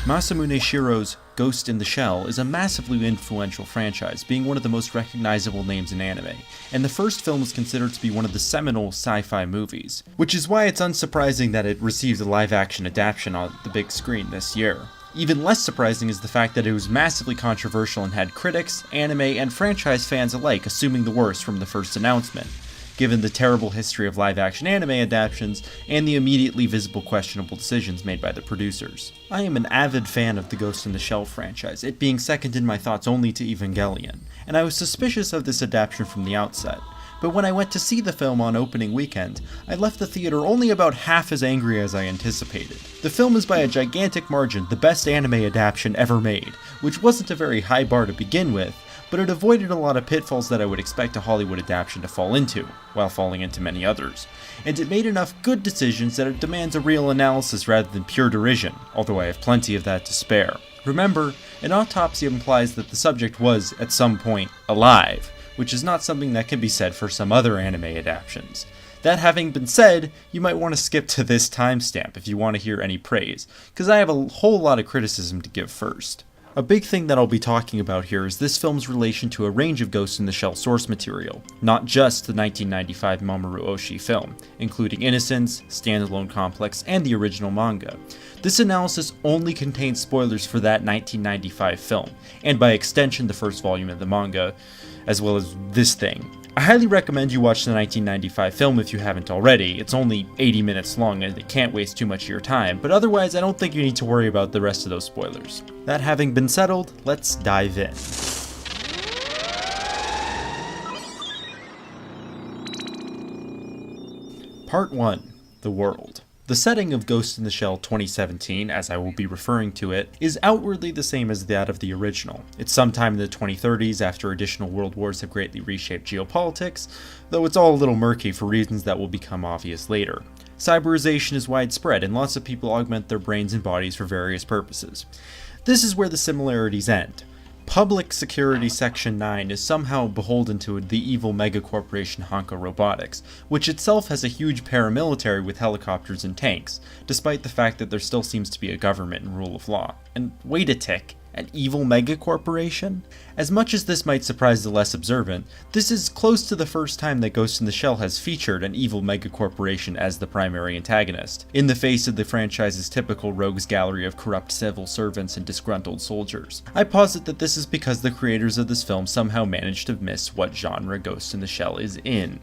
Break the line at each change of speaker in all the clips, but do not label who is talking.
Masamune Shirow's Ghost in the Shell is a massively influential franchise, being one of the most recognizable names in anime, and the first film is considered to be one of the seminal sci-fi movies, which is why it's unsurprising that it received a live-action adaptation on the big screen this year. Even less surprising is the fact that it was massively controversial and had critics, anime, and franchise fans alike assuming the worst from the first announcement, given the terrible history of live-action anime adaptations and the immediately visible questionable decisions made by the producers. I am an avid fan of the Ghost in the Shell franchise, it being second in my thoughts only to Evangelion, and I was suspicious of this adaptation from the outset. But when I went to see the film on opening weekend, I left the theater only about half as angry as I anticipated. The film is by a gigantic margin the best anime adaptation ever made, which wasn't a very high bar to begin with, but it avoided a lot of pitfalls that I would expect a Hollywood adaptation to fall into, while falling into many others. And it made enough good decisions that it demands a real analysis rather than pure derision, although I have plenty of that to spare. Remember, an autopsy implies that the subject was, at some point, alive, which is not something that can be said for some other anime adaptations. That having been said, you might want to skip to this timestamp if you want to hear any praise, because I have a whole lot of criticism to give first. A big thing that I'll be talking about here is this film's relation to a range of Ghost in the Shell source material, not just the 1995 Mamoru Oshii film, including Innocence, Standalone Complex, and the original manga. This analysis only contains spoilers for that 1995 film, and by extension the first volume of the manga, as well as this thing. I highly recommend you watch the 1995 film if you haven't already. It's only 80 minutes long and it can't waste too much of your time, but otherwise I don't think you need to worry about the rest of those spoilers. That having been settled, let's dive in. Part 1. The World. The setting of Ghost in the Shell 2017, as I will be referring to it, is outwardly the same as that of the original. It's sometime in the 2030s after additional world wars have greatly reshaped geopolitics, though it's all a little murky for reasons that will become obvious later. Cyberization is widespread and lots of people augment their brains and bodies for various purposes. This is where the similarities end. Public Security Section 9 is somehow beholden to the evil megacorporation Hanko Robotics, which itself has a huge paramilitary with helicopters and tanks, despite the fact that there still seems to be a government and rule of law. And wait a tick, an evil megacorporation? As much as this might surprise the less observant, this is close to the first time that Ghost in the Shell has featured an evil megacorporation as the primary antagonist, in the face of the franchise's typical rogues gallery of corrupt civil servants and disgruntled soldiers. I posit that this is because the creators of this film somehow managed to miss what genre Ghost in the Shell is in.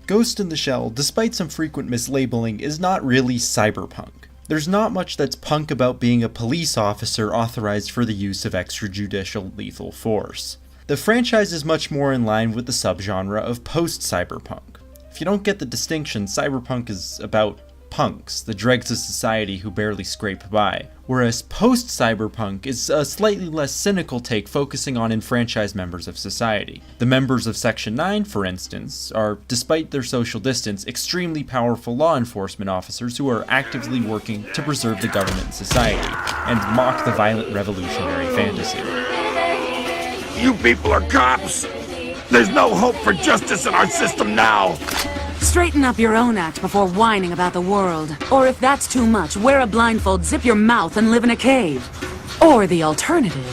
Ghost in the Shell, despite some frequent mislabeling, is not really cyberpunk. There's not much that's punk about being a police officer authorized for the use of extrajudicial lethal force. The franchise is much more in line with the subgenre of post-cyberpunk. If you don't get the distinction, cyberpunk is about punks, the dregs of society who barely scrape by, whereas post-cyberpunk is a slightly less cynical take focusing on enfranchised members of society. The members of Section 9, for instance, are, despite their social distance, extremely powerful law enforcement officers who are actively working to preserve the government and society, and mock the violent revolutionary fantasy.
You people are cops! There's no hope for justice in our system now!
Straighten up your own act before whining about the world. Or if that's too much, wear a blindfold, zip your mouth, and live in a cave. Or the alternative.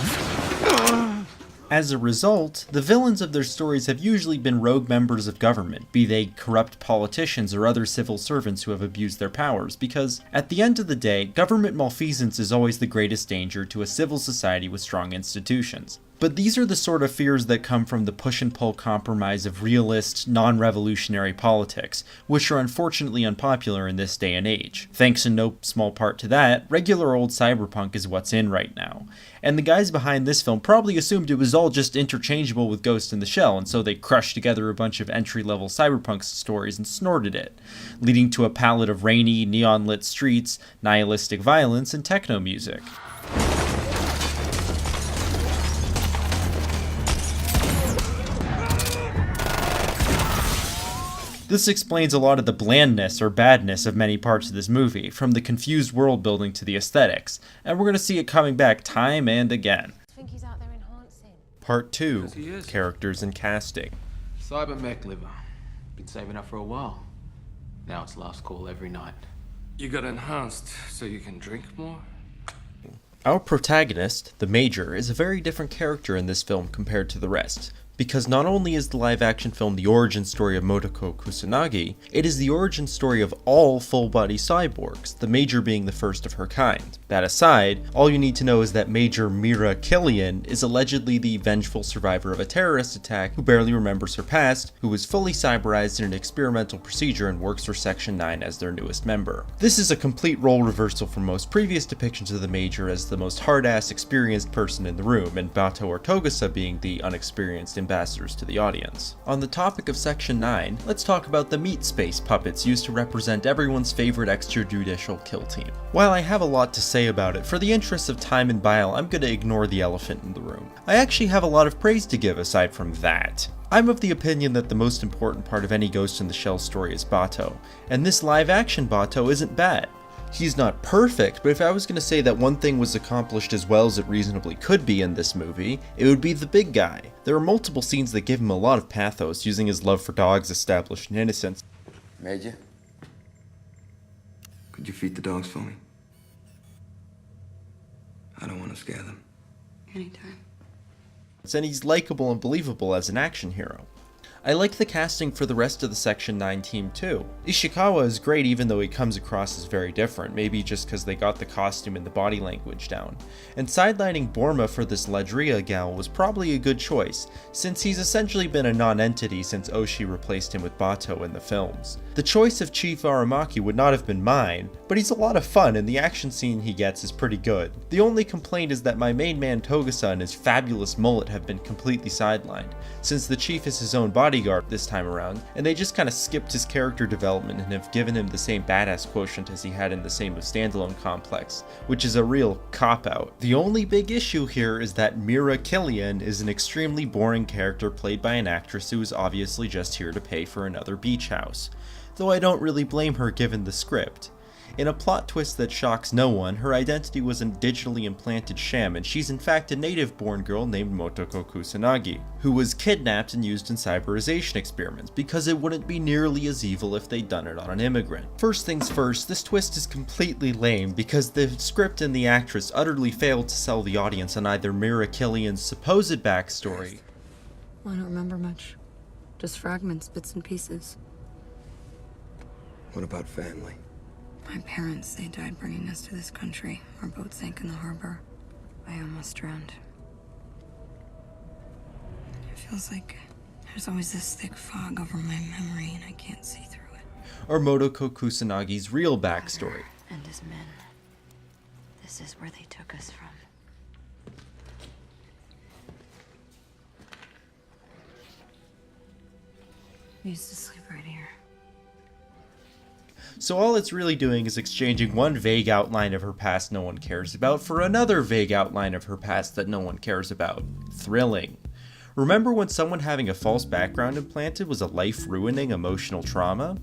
As a result, the villains of their stories have usually been rogue members of government, be they corrupt politicians or other civil servants who have abused their powers, because, at the end of the day, government malfeasance is always the greatest danger to a civil society with strong institutions. But these are the sort of fears that come from the push-and-pull compromise of realist, non-revolutionary politics, which are unfortunately unpopular in this day and age. Thanks in no small part to that, regular old cyberpunk is what's in right now. And the guys behind this film probably assumed it was all just interchangeable with Ghost in the Shell, and so they crushed together a bunch of entry-level cyberpunk stories and snorted it, leading to a palette of rainy, neon-lit streets, nihilistic violence, and techno music. This explains a lot of the blandness or badness of many parts of this movie, from the confused world building to the aesthetics, and we're going to see it coming back time and again.
I think he's out there enhancing.
Part 2. Characters and casting.
Cyber mech liver. Been saving up for a while. Now it's last call every night.
You got enhanced so you can drink more?
Our protagonist, the Major, is a very different character in this film compared to the rest, because not only is the live-action film the origin story of Motoko Kusanagi, it is the origin story of all full-body cyborgs, the Major being the first of her kind. That aside, all you need to know is that Major Mira Killian is allegedly the vengeful survivor of a terrorist attack who barely remembers her past, who was fully cyberized in an experimental procedure and works for Section 9 as their newest member. This is a complete role reversal from most previous depictions of the Major as the most hard-ass experienced person in the room, and Bato or Togusa being the unexperienced ambassadors to the audience. On the topic of Section 9, let's talk about the meat space puppets used to represent everyone's favorite extrajudicial kill team. While I have a lot to say about it, for the interests of time and bile, I'm gonna ignore the elephant in the room. I actually have a lot of praise to give aside from that. I'm of the opinion that the most important part of any Ghost in the Shell story is Bato, and this live-action Bato isn't bad. He's not perfect, but if I was going to say that one thing was accomplished as well as it reasonably could be in this movie, it would be the big guy. There are multiple scenes that give him a lot of pathos, using his love for dogs established in innocence.
Major, could you feed the dogs for me? I don't want to scare them.
Anytime.
And he's likable and believable as an action hero. I like the casting for the rest of the Section 9 team too. Ishikawa is great even though he comes across as very different, maybe just because they got the costume and the body language down. And sidelining Borma for this Ladria gal was probably a good choice, since he's essentially been a non-entity since Oshii replaced him with Bato in the films. The choice of Chief Aramaki would not have been mine, but he's a lot of fun and the action scene he gets is pretty good. The only complaint is that my main man Togusa and his fabulous mullet have been completely sidelined, since the chief is his own bodyguard this time around, and they just kinda skipped his character development and have given him the same badass quotient as he had in the same of Standalone Complex, which is a real cop-out. The only big issue here is that Mira Killian is an extremely boring character played by an actress who is obviously just here to pay for another beach house, though I don't really blame her given the script. In a plot twist that shocks no one, her identity was a digitally implanted sham, and she's in fact a native-born girl named Motoko Kusanagi, who was kidnapped and used in cyberization experiments, because it wouldn't be nearly as evil if they'd done it on an immigrant. First things first, this twist is completely lame, because the script and the actress utterly failed to sell the audience on either Mira Killian's supposed backstory.
I don't remember much. Just fragments, bits and pieces.
What about family?
My parents, they died bringing us to this country. Our boat sank in the harbor. I almost drowned. It feels like there's always this thick fog over my memory and I can't see through it.
Or Motoko Kusanagi's real backstory.
And his men. This is where they took us from. We used to sleep right here.
So all it's really doing is exchanging one vague outline of her past no one cares about for another vague outline of her past that no one cares about. Thrilling. Remember when someone having a false background implanted was a life-ruining emotional trauma?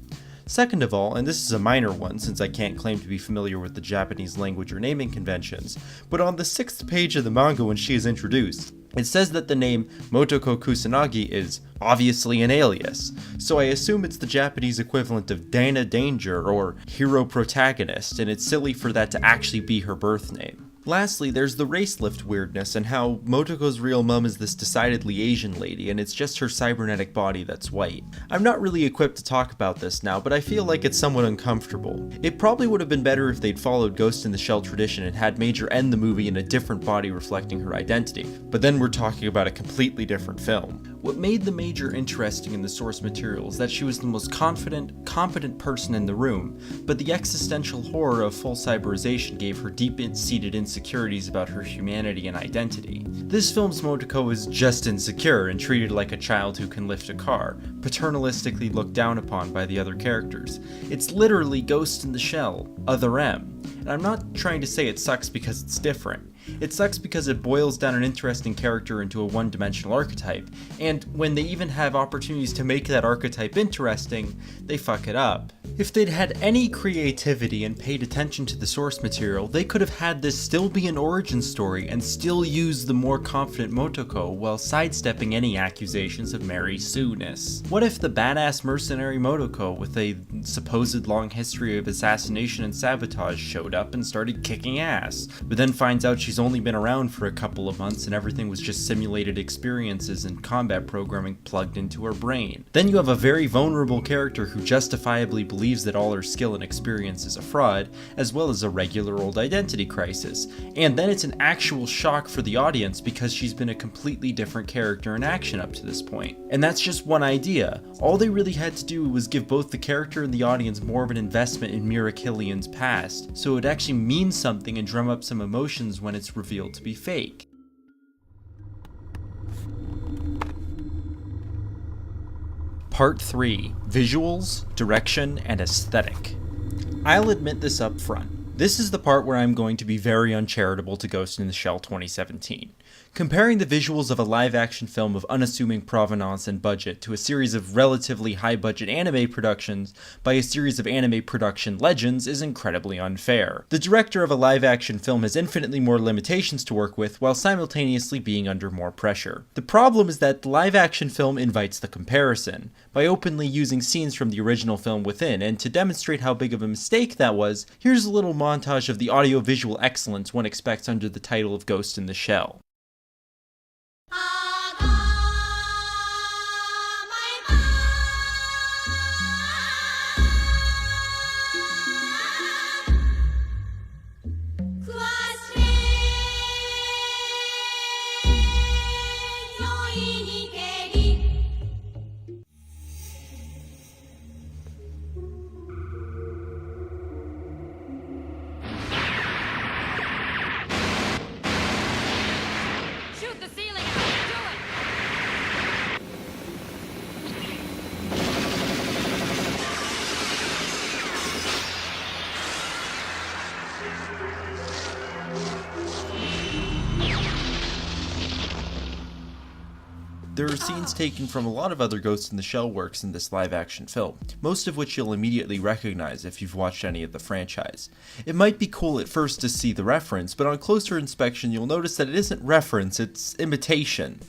Second of all, and this is a minor one since I can't claim to be familiar with the Japanese language or naming conventions, but on the 6th page of the manga when she is introduced, it says that the name Motoko Kusanagi is obviously an alias, so I assume it's the Japanese equivalent of Dana Danger or Hero Protagonist, and it's silly for that to actually be her birth name. Lastly, there's the race lift weirdness and how Motoko's real mum is this decidedly Asian lady and it's just her cybernetic body that's white. I'm not really equipped to talk about this now, but I feel like it's somewhat uncomfortable. It probably would have been better if they'd followed Ghost in the Shell tradition and had Major end the movie in a different body reflecting her identity, but then we're talking about a completely different film. What made the Major interesting in the source material is that she was the most confident, competent person in the room, but the existential horror of full cyberization gave her deep-seated insecurities about her humanity and identity. This film's Motoko is just insecure and treated like a child who can lift a car, paternalistically looked down upon by the other characters. It's literally Ghost in the Shell, Other M. And I'm not trying to say it sucks because it's different. It sucks because it boils down an interesting character into a one-dimensional archetype, and when they even have opportunities to make that archetype interesting, they fuck it up. If they'd had any creativity and paid attention to the source material, they could have had this still be an origin story and still use the more confident Motoko while sidestepping any accusations of Mary Sue-ness. What if the badass mercenary Motoko with a supposed long history of assassination and sabotage showed up and started kicking ass, but then finds out she's only been around for a couple of months and everything was just simulated experiences and combat programming plugged into her brain? Then you have a very vulnerable character who justifiably believes that all her skill and experience is a fraud, as well as a regular old identity crisis. And then it's an actual shock for the audience because she's been a completely different character in action up to this point. And that's just one idea. All they really had to do was give both the character and the audience more of an investment in Mira Killian's past, so it actually means something and drum up some emotions when it's revealed to be fake. Part 3. Visuals, Direction, and Aesthetic. I'll admit this up front. This is the part where I'm going to be very uncharitable to Ghost in the Shell 2017. Comparing the visuals of a live-action film of unassuming provenance and budget to a series of relatively high-budget anime productions by a series of anime production legends is incredibly unfair. The director of a live-action film has infinitely more limitations to work with while simultaneously being under more pressure. The problem is that the live-action film invites the comparison, by openly using scenes from the original film within, and to demonstrate how big of a mistake that was, here's a little montage of the audio-visual excellence one expects under the title of Ghost in the Shell. There are scenes taken from a lot of other Ghost in the Shell works in this live-action film, most of which you'll immediately recognize if you've watched any of the franchise. It might be cool at first to see the reference, but on closer inspection you'll notice that it isn't reference, it's imitation.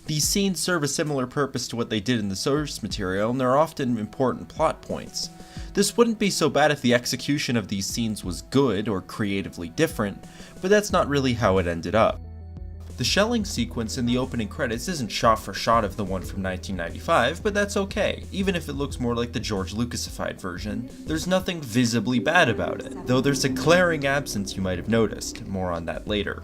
These scenes serve a similar purpose to what they did in the source material, and they're often important plot points. This wouldn't be so bad if the execution of these scenes was good or creatively different, but that's not really how it ended up. The shelling sequence in the opening credits isn't shot for shot of the one from 1995, but that's okay. Even if it looks more like the George Lucasified version, there's nothing visibly bad about it, though there's a glaring absence you might have noticed, more on that later.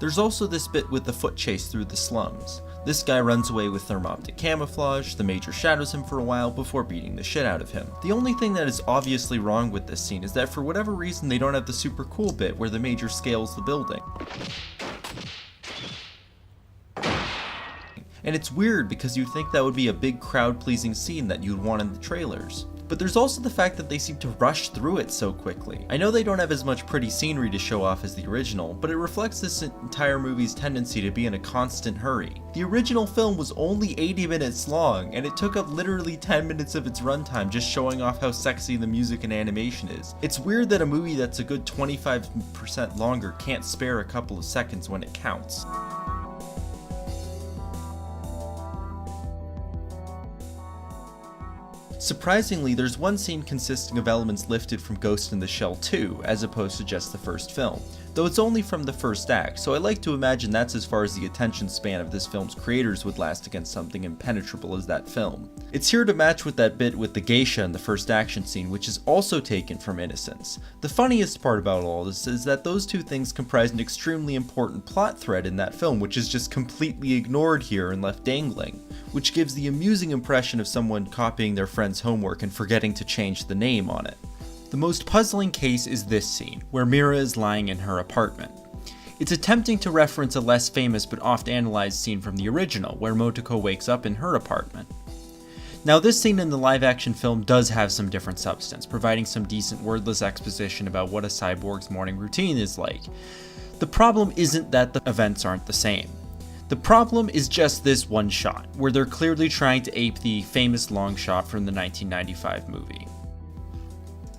There's also this bit with the foot chase through the slums. This guy runs away with thermoptic camouflage, the Major shadows him for a while before beating the shit out of him. The only thing that is obviously wrong with this scene is that for whatever reason they don't have the super cool bit where the Major scales the building. And it's weird because you'd think that would be a big crowd-pleasing scene that you'd want in the trailers. But there's also the fact that they seem to rush through it so quickly. I know they don't have as much pretty scenery to show off as the original, but it reflects this entire movie's tendency to be in a constant hurry. The original film was only 80 minutes long, and it took up literally 10 minutes of its runtime just showing off how sexy the music and animation is. It's weird that a movie that's a good 25% longer can't spare a couple of seconds when it counts. Surprisingly, there's one scene consisting of elements lifted from Ghost in the Shell 2, as opposed to just the first film, though it's only from the first act, so I like to imagine that's as far as the attention span of this film's creators would last against something impenetrable as that film. It's here to match with that bit with the geisha in the first action scene, which is also taken from Innocence. The funniest part about all this is that those two things comprise an extremely important plot thread in that film, which is just completely ignored here and left dangling, which gives the amusing impression of someone copying their friend's homework and forgetting to change the name on it. The most puzzling case is this scene, where Mira is lying in her apartment. It's attempting to reference a less famous but oft-analyzed scene from the original, where Motoko wakes up in her apartment. Now this scene in the live-action film does have some different substance, providing some decent wordless exposition about what a cyborg's morning routine is like. The problem isn't that the events aren't the same. The problem is just this one shot, where they're clearly trying to ape the famous long shot from the 1995 movie.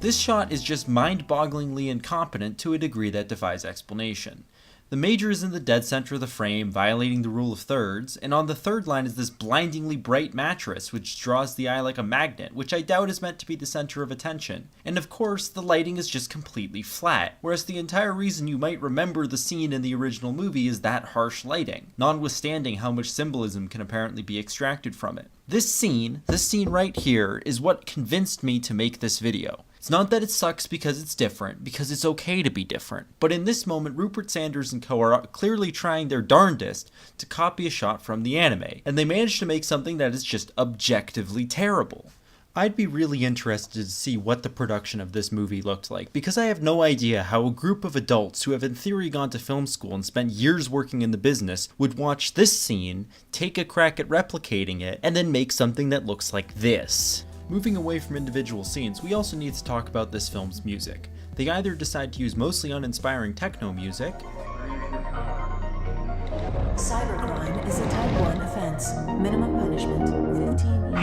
This shot is just mind-bogglingly incompetent to a degree that defies explanation. The Major is in the dead center of the frame, violating the rule of thirds, and on the third line is this blindingly bright mattress which draws the eye like a magnet, which I doubt is meant to be the center of attention. And of course, the lighting is just completely flat, whereas the entire reason you might remember the scene in the original movie is that harsh lighting, notwithstanding how much symbolism can apparently be extracted from it. This scene right here, is what convinced me to make this video. It's not that it sucks because it's different, because it's okay to be different. But in this moment, Rupert Sanders and co are clearly trying their darndest to copy a shot from the anime, and they managed to make something that is just objectively terrible. I'd be really interested to see what the production of this movie looked like, because I have no idea how a group of adults who have in theory gone to film school and spent years working in the business would watch this scene, take a crack at replicating it, and then make something that looks like this. Moving away from individual scenes, we also need to talk about this film's music. They either decide to use mostly uninspiring techno music,
Cybercrime is a Type 1 offense. Minimum punishment, 15 years.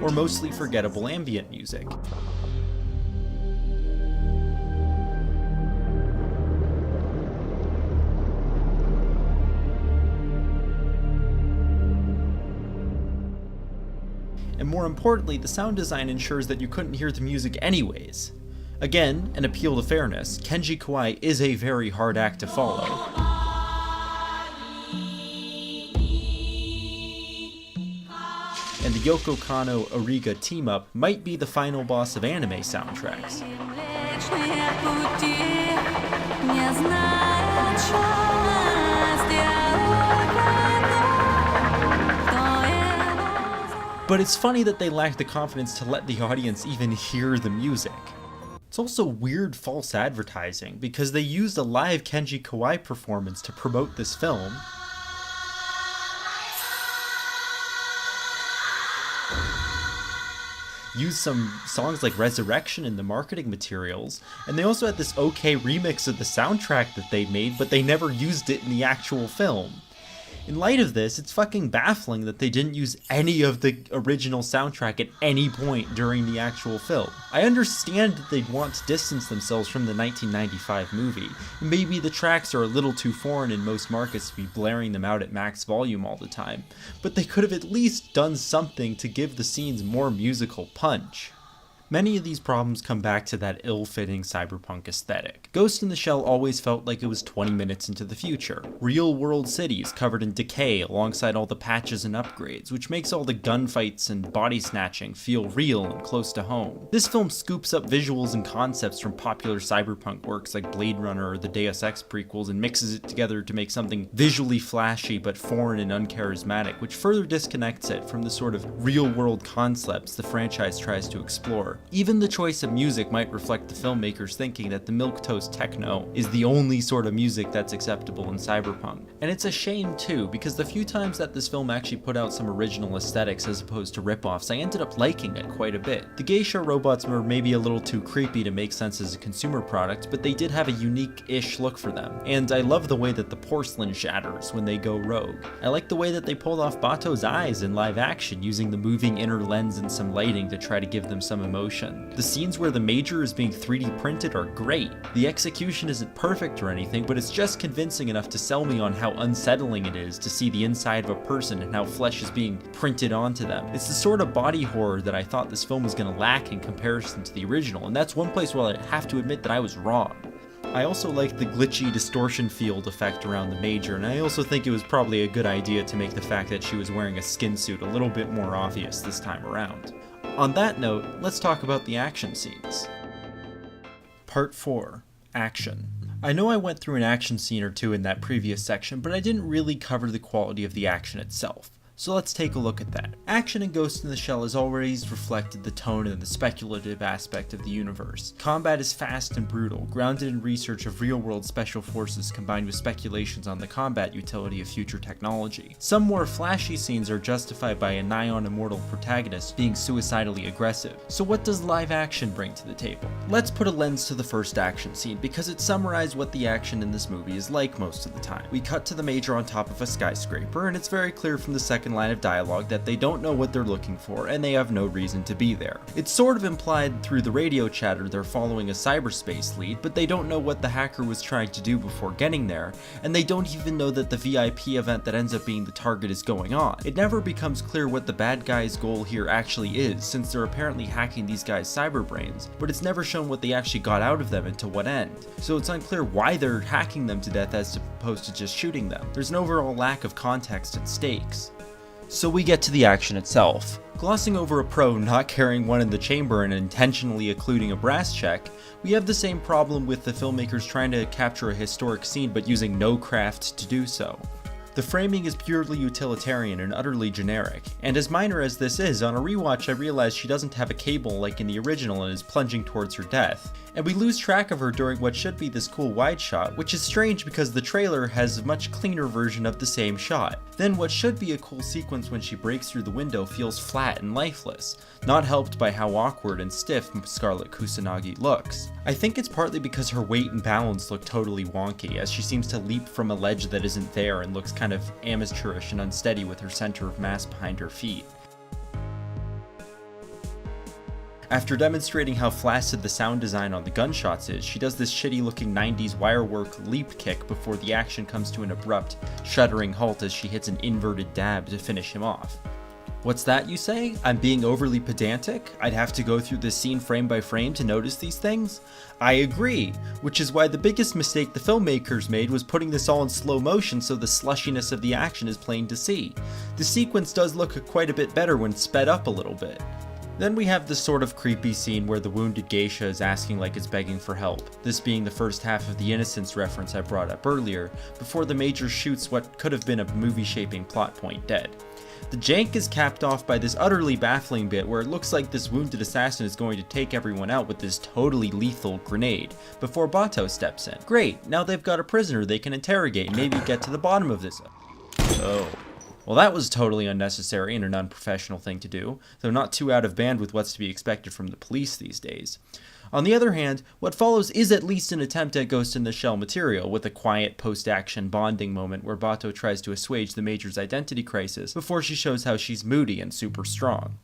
or mostly forgettable ambient music. And more importantly, the sound design ensures that you couldn't hear the music anyways. Again, an appeal to fairness, Kenji Kawai is a very hard act to follow. And the Yoko Kanno Ariga team-up might be the final boss of anime soundtracks. But it's funny that they lack the confidence to let the audience even hear the music. It's also weird false advertising, because they used a live Kenji Kawai performance to promote this film. Used some songs like Resurrection in the marketing materials, and they also had this okay remix of the soundtrack that they made, but they never used it in the actual film. In light of this, it's fucking baffling that they didn't use any of the original soundtrack at any point during the actual film. I understand that they'd want to distance themselves from the 1995 movie, and maybe the tracks are a little too foreign in most markets to be blaring them out at max volume all the time, but they could have at least done something to give the scenes more musical punch. Many of these problems come back to that ill-fitting cyberpunk aesthetic. Ghost in the Shell always felt like it was 20 minutes into the future. Real-world cities covered in decay alongside all the patches and upgrades, which makes all the gunfights and body snatching feel real and close to home. This film scoops up visuals and concepts from popular cyberpunk works like Blade Runner or the Deus Ex prequels and mixes it together to make something visually flashy but foreign and uncharismatic, which further disconnects it from the sort of real-world concepts the franchise tries to explore. Even the choice of music might reflect the filmmakers thinking that the milquetoast techno is the only sort of music that's acceptable in cyberpunk. And it's a shame too, because the few times that this film actually put out some original aesthetics as opposed to rip-offs, I ended up liking it quite a bit. The geisha robots were maybe a little too creepy to make sense as a consumer product, but they did have a unique-ish look for them. And I love the way that the porcelain shatters when they go rogue. I like the way that they pulled off Bato's eyes in live action, using the moving inner lens and some lighting to try to give them some emotion. The scenes where the Major is being 3D printed are great. The execution isn't perfect or anything, but it's just convincing enough to sell me on how unsettling it is to see the inside of a person and how flesh is being printed onto them. It's the sort of body horror that I thought this film was going to lack in comparison to the original, and that's one place where I have to admit that I was wrong. I also like the glitchy distortion field effect around the Major, and I also think it was probably a good idea to make the fact that she was wearing a skin suit a little bit more obvious this time around. On that note, let's talk about the action scenes. Part 4. Action. I know I went through an action scene or two in that previous section, but I didn't really cover the quality of the action itself. So let's take a look at that. Action in Ghost in the Shell has always reflected the tone and the speculative aspect of the universe. Combat is fast and brutal, grounded in research of real-world special forces combined with speculations on the combat utility of future technology. Some more flashy scenes are justified by a nigh-on immortal protagonist being suicidally aggressive. So what does live action bring to the table? Let's put a lens to the first action scene, because it summarized what the action in this movie is like most of the time. We cut to the Major on top of a skyscraper, and it's very clear from the second 30-second line of dialogue that they don't know what they're looking for and they have no reason to be there. It's sort of implied through the radio chatter they're following a cyberspace lead, but they don't know what the hacker was trying to do before getting there, and they don't even know that the VIP event that ends up being the target is going on. It never becomes clear what the bad guy's goal here actually is, since they're apparently hacking these guys' cyber brains, but it's never shown what they actually got out of them and to what end. So it's unclear why they're hacking them to death as opposed to just shooting them. There's an overall lack of context and stakes. So we get to the action itself. Glossing over a pro not carrying one in the chamber and intentionally occluding a brass check, we have the same problem with the filmmakers trying to capture a historic scene but using no craft to do so. The framing is purely utilitarian and utterly generic, and as minor as this is, on a rewatch I realized she doesn't have a cable like in the original and is plunging towards her death. And we lose track of her during what should be this cool wide shot, which is strange because the trailer has a much cleaner version of the same shot. Then what should be a cool sequence when she breaks through the window feels flat and lifeless, not helped by how awkward and stiff Scarlet Kusanagi looks. I think it's partly because her weight and balance look totally wonky, as she seems to leap from a ledge that isn't there and looks kind of amateurish and unsteady with her center of mass behind her feet. After demonstrating how flaccid the sound design on the gunshots is, she does this shitty looking 90s wirework leap kick before the action comes to an abrupt, shuddering halt as she hits an inverted dab to finish him off. What's that, you say? I'm being overly pedantic? I'd have to go through this scene frame by frame to notice these things? I agree, which is why the biggest mistake the filmmakers made was putting this all in slow motion so the slushiness of the action is plain to see. The sequence does look quite a bit better when sped up a little bit. Then we have this sort of creepy scene where the wounded geisha is acting like it's begging for help, this being the first half of the Innocence reference I brought up earlier, before the Major shoots what could have been a movie-shaping plot point dead. The jank is capped off by this utterly baffling bit where it looks like this wounded assassin is going to take everyone out with this totally lethal grenade, before Bato steps in. Great, now they've got a prisoner they can interrogate and maybe get to the bottom of this. Oh. Well, that was totally unnecessary and an unprofessional thing to do, though not too out of band with what's to be expected from the police these days. On the other hand, what follows is at least an attempt at Ghost in the Shell material, with a quiet post-action bonding moment where Bato tries to assuage the Major's identity crisis before she shows how she's moody and super strong.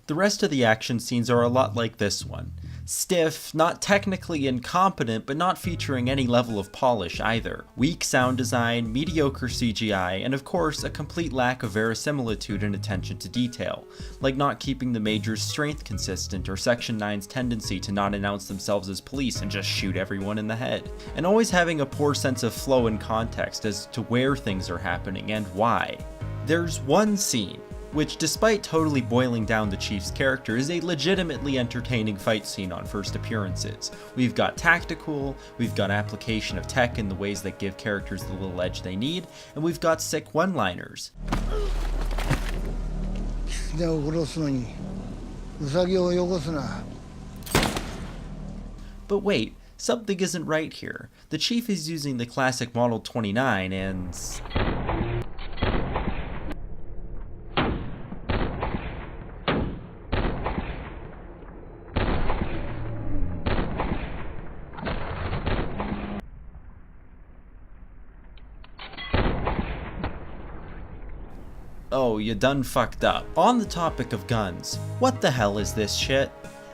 The rest of the action scenes are a lot like this one. Stiff, not technically incompetent, but not featuring any level of polish either. Weak sound design, mediocre CGI, and of course, a complete lack of verisimilitude and attention to detail, like not keeping the Major's strength consistent or Section 9's tendency to not announce themselves as police and just shoot everyone in the head, and always having a poor sense of flow and context as to where things are happening and why. There's one scene which, despite totally boiling down the Chief's character, is a legitimately entertaining fight scene on first appearances. We've got tactical, we've got application of tech in the ways that give characters the little edge they need, and we've got sick one-liners. But wait, something isn't right here. The Chief is using the classic Model 29 and... Oh, you done fucked up. On the topic of guns, what the hell is this shit?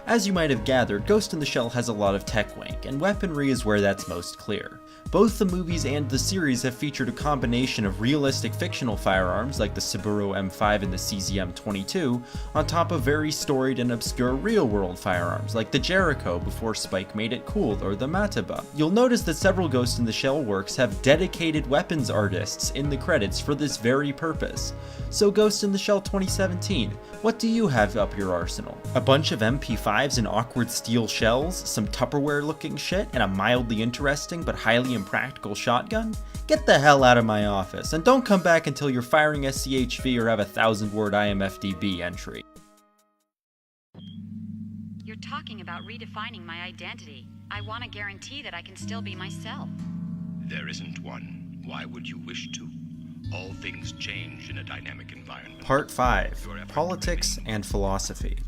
As you might have gathered, Ghost in the Shell has a lot of tech wank, and weaponry is where that's most clear. Both the movies and the series have featured a combination of realistic fictional firearms like the Saburo M5 and the CZM-22, on top of very storied and obscure real-world firearms like the Jericho before Spike made it cool, or the Mataba. You'll notice that several Ghost in the Shell works have dedicated weapons artists in the credits for this very purpose. So Ghost in the Shell 2017, what do you have up your arsenal? A bunch of MP5s and awkward steel shells, some Tupperware looking shit, and a mildly interesting but highly impractical shotgun? Get the hell out of my office, and don't come back until you're firing SCHV or have a 1,000-word IMFDB entry.
You're talking about redefining my identity. I want to guarantee that I can still be myself.
There isn't one. Why would you wish to? All things change in a dynamic environment.
Part 5. Politics and Philosophy.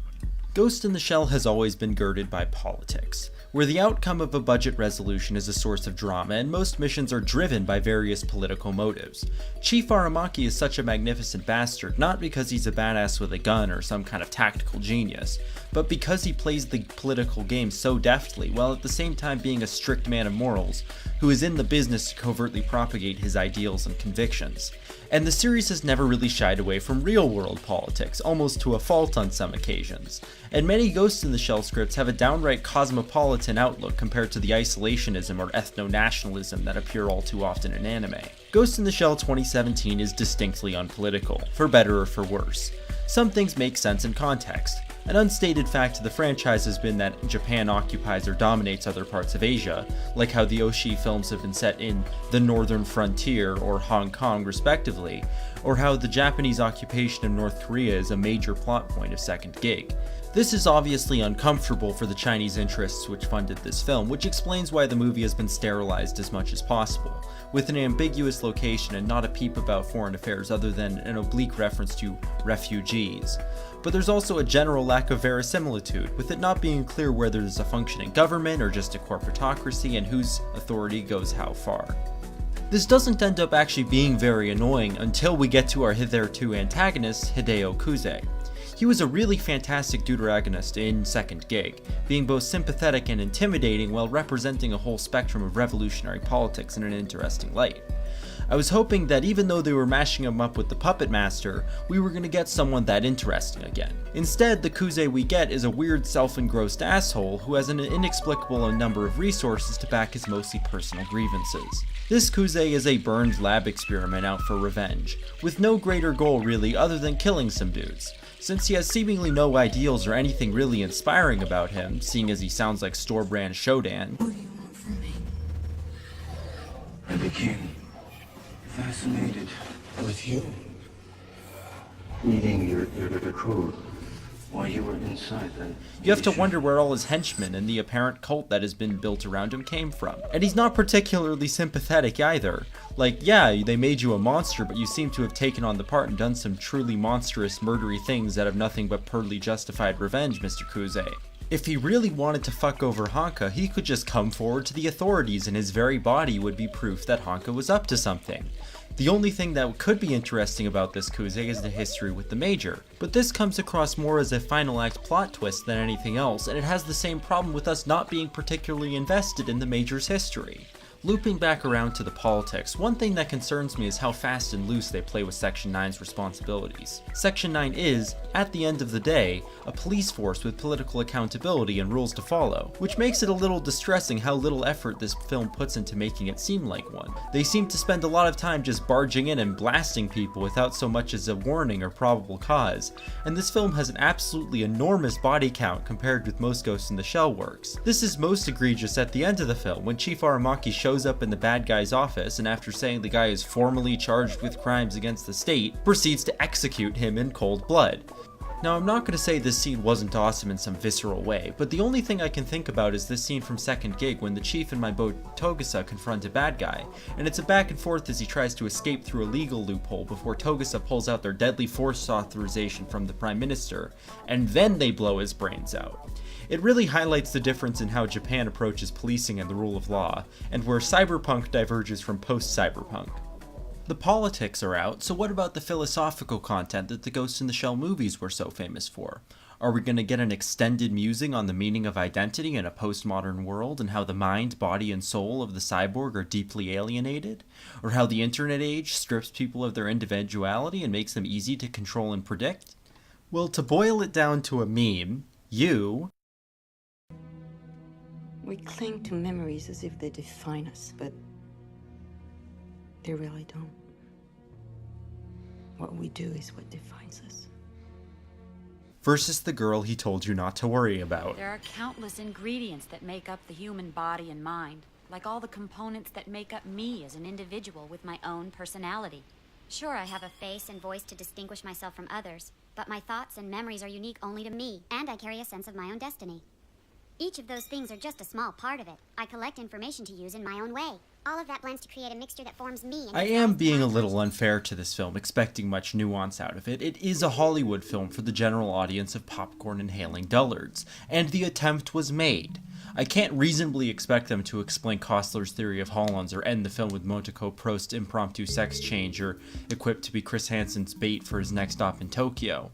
Ghost in the Shell has always been girded by politics. where the outcome of a budget resolution is a source of drama and most missions are driven by various political motives. Chief Aramaki is such a magnificent bastard not because he's a badass with a gun or some kind of tactical genius, but because he plays the political game so deftly while at the same time being a strict man of morals who is in the business to covertly propagate his ideals and convictions. And the series has never really shied away from real-world politics, almost to a fault on some occasions. And many Ghost in the Shell scripts have a downright cosmopolitan outlook compared to the isolationism or ethno-nationalism that appear all too often in anime. Ghost in the Shell 2017 is distinctly unpolitical, for better or for worse. Some things make sense in context. An unstated fact of the franchise has been that Japan occupies or dominates other parts of Asia, like how the Oshii films have been set in the Northern Frontier or Hong Kong respectively, or how the Japanese occupation of North Korea is a major plot point of Second Gig. This is obviously uncomfortable for the Chinese interests which funded this film, which explains why the movie has been sterilized as much as possible, with an ambiguous location and not a peep about foreign affairs other than an oblique reference to refugees. But there's also a general lack of verisimilitude, with it not being clear whether there's a functioning government or just a corporatocracy and whose authority goes how far. This doesn't end up actually being very annoying until we get to our hitherto antagonist, Hideo Koozie. He was a really fantastic deuteragonist in Second Gig, being both sympathetic and intimidating while representing a whole spectrum of revolutionary politics in an interesting light. I was hoping that even though they were mashing him up with the Puppet Master, we were going to get someone that interesting again. Instead, the Koozie we get is a weird self-engrossed asshole who has an inexplicable number of resources to back his mostly personal grievances. This Koozie is a burned lab experiment out for revenge, with no greater goal really other than killing some dudes. Since he has seemingly no ideals or anything really inspiring about him, seeing as he sounds like store-brand Shodan.
What do you want from me?
I became fascinated with you. Reading your code while you were inside then.
You have to wonder where all his henchmen and the apparent cult that has been built around him came from. And he's not particularly sympathetic either. Like, yeah, they made you a monster, but you seem to have taken on the part and done some truly monstrous, murdery things that have nothing but purely justified revenge, Mr. Koozie. If he really wanted to fuck over Honka, he could just come forward to the authorities and his very body would be proof that Honka was up to something. The only thing that could be interesting about this Koozie is the history with the Major, but this comes across more as a final act plot twist than anything else, and it has the same problem with us not being particularly invested in the Major's history. Looping back around to the politics, one thing that concerns me is how fast and loose they play with Section 9's responsibilities. Section 9 is, at the end of the day, a police force with political accountability and rules to follow, which makes it a little distressing how little effort this film puts into making it seem like one. They seem to spend a lot of time just barging in and blasting people without so much as a warning or probable cause, and this film has an absolutely enormous body count compared with most Ghost in the Shell works. This is most egregious at the end of the film when Chief Aramaki shows up in the bad guy's office and after saying the guy is formally charged with crimes against the state, proceeds to execute him in cold blood. Now, I'm not going to say this scene wasn't awesome in some visceral way, but the only thing I can think about is this scene from Second Gig when the chief and my boat Togusa confront a bad guy, and it's a back and forth as he tries to escape through a legal loophole before Togusa pulls out their deadly force authorization from the Prime Minister, and then they blow his brains out. It really highlights the difference in how Japan approaches policing and the rule of law, and where cyberpunk diverges from post-cyberpunk. The politics are out, so what about the philosophical content that the Ghost in the Shell movies were so famous for? Are we going to get an extended musing on the meaning of identity in a postmodern world and how the mind, body, and soul of the cyborg are deeply alienated? Or how the internet age strips people of their individuality and makes them easy to control and predict? Well, to boil it down to a meme,
We cling to memories as if they define us, but they really don't. What we do is what defines us.
versus the girl he told you not to worry about.
There are countless ingredients that make up the human body and mind, like all the components that make up me as an individual with my own personality.
Sure, I have a face and voice to distinguish myself from others, but my thoughts and memories are unique only to me, and I carry a sense of my own destiny. Each of those things are just a small part of it. I collect information to use in my own way. All of that blends to create a mixture that forms me. And
I am being a little unfair to this film, expecting much nuance out of it. It is a Hollywood film for the general audience of popcorn-inhaling dullards, and the attempt was made. I can't reasonably expect them to explain Kostler's theory of Hollands or end the film with Motoko Prost's impromptu sex change or equipped to be Chris Hansen's bait for his next stop in Tokyo.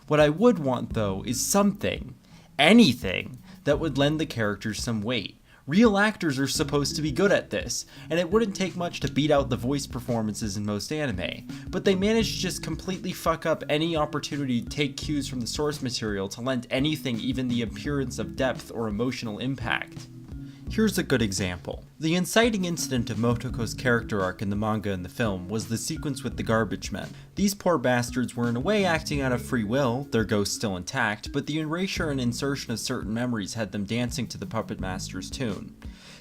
What I would want, though, is something, anything, that would lend the characters some weight. Real actors are supposed to be good at this, and it wouldn't take much to beat out the voice performances in most anime, but they managed to just completely fuck up any opportunity to take cues from the source material to lend anything even the appearance of depth or emotional impact. Here's a good example. The inciting incident of Motoko's character arc in the manga and the film was the sequence with the garbage men. These poor bastards were in a way acting out of free will, their ghosts still intact, but the erasure and insertion of certain memories had them dancing to the puppet master's tune.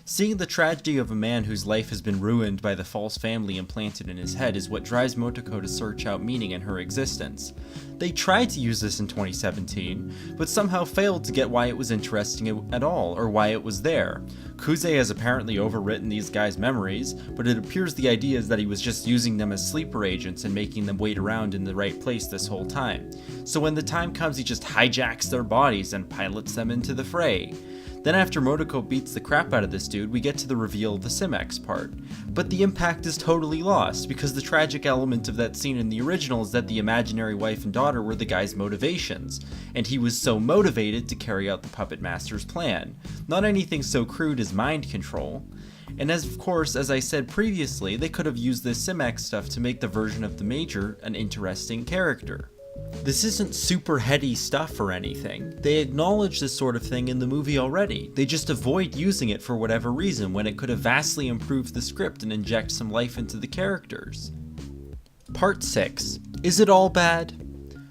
Seeing the tragedy of a man whose life has been ruined by the false family implanted in his head is what drives Motoko to search out meaning in her existence. They tried to use this in 2017, but somehow failed to get why it was interesting at all, or why it was there. Koozie has apparently overwritten these guys' memories, but it appears the idea is that he was just using them as sleeper agents and making them wait around in the right place this whole time. So when the time comes, he just hijacks their bodies and pilots them into the fray. Then after Motoko beats the crap out of this dude, we get to the reveal of the Simex part. But the impact is totally lost, because the tragic element of that scene in the original is that the imaginary wife and daughter were the guy's motivations, and he was so motivated to carry out the puppet master's plan. Not anything so crude as mind control. And of course, as I said previously, they could have used this Simex stuff to make the version of the Major an interesting character. This isn't super heady stuff or anything. They acknowledge this sort of thing in the movie already. They just avoid using it for whatever reason when it could have vastly improved the script and inject some life into the characters. Part 6. Is it all bad?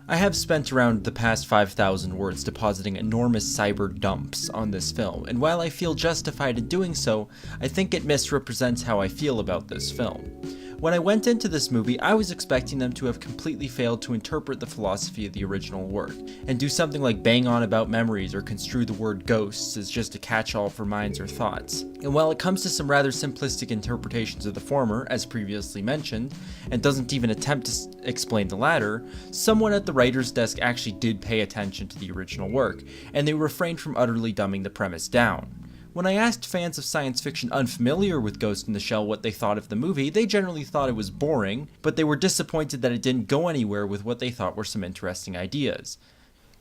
I have spent around the past 5,000 words depositing enormous cyber dumps on this film, and while I feel justified in doing so, I think it misrepresents how I feel about this film. When I went into this movie, I was expecting them to have completely failed to interpret the philosophy of the original work, and do something like bang on about memories or construe the word ghosts as just a catch-all for minds or thoughts. And while it comes to some rather simplistic interpretations of the former, as previously mentioned, and doesn't even attempt to explain the latter, someone at the writer's desk actually did pay attention to the original work, and they refrained from utterly dumbing the premise down. When I asked fans of science fiction unfamiliar with Ghost in the Shell what they thought of the movie, they generally thought it was boring, but they were disappointed that it didn't go anywhere with what they thought were some interesting ideas.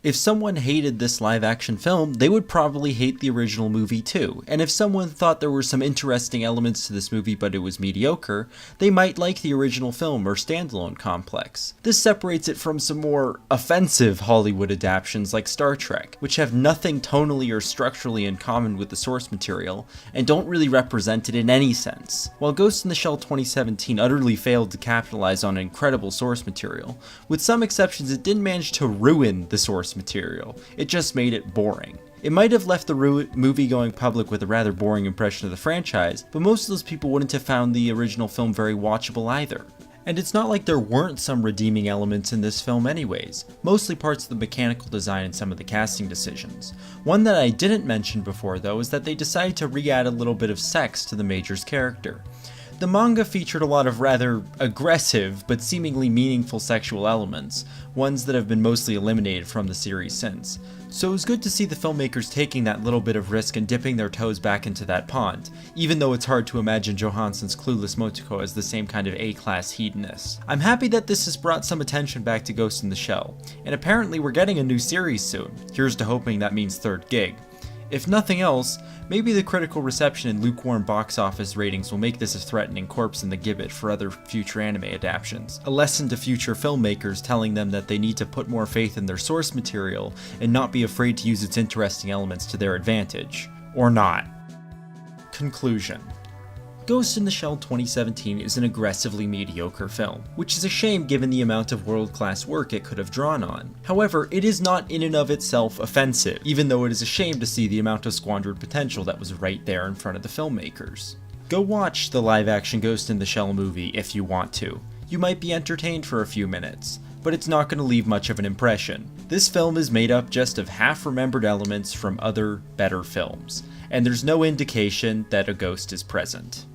If someone hated this live-action film, they would probably hate the original movie too, and if someone thought there were some interesting elements to this movie but it was mediocre, they might like the original film or Standalone Complex. This separates it from some more offensive Hollywood adaptations like Star Trek, which have nothing tonally or structurally in common with the source material, and don't really represent it in any sense. While Ghost in the Shell 2017 utterly failed to capitalize on incredible source material, with some exceptions it didn't manage to ruin the source material, it just made it boring. It might have left the movie-going public with a rather boring impression of the franchise, but most of those people wouldn't have found the original film very watchable either. And it's not like there weren't some redeeming elements in this film anyways, mostly parts of the mechanical design and some of the casting decisions. One that I didn't mention before though is that they decided to re-add a little bit of sex to the Major's character. The manga featured a lot of rather aggressive, but seemingly meaningful sexual elements, ones that have been mostly eliminated from the series since. So it was good to see the filmmakers taking that little bit of risk and dipping their toes back into that pond, even though it's hard to imagine Johansson's clueless Motoko as the same kind of A-class hedonist. I'm happy that this has brought some attention back to Ghost in the Shell, and apparently we're getting a new series soon. Here's to hoping that means third gig. If nothing else, maybe the critical reception and lukewarm box office ratings will make this a threatening corpse in the gibbet for other future anime adaptations. A lesson to future filmmakers telling them that they need to put more faith in their source material and not be afraid to use its interesting elements to their advantage. Or not. Conclusion. Ghost in the Shell 2017 is an aggressively mediocre film, which is a shame given the amount of world-class work it could have drawn on. However, it is not in and of itself offensive, even though it is a shame to see the amount of squandered potential that was right there in front of the filmmakers. Go watch the live-action Ghost in the Shell movie if you want to. You might be entertained for a few minutes, but it's not going to leave much of an impression. This film is made up just of half-remembered elements from other, better films, and there's no indication that a ghost is present.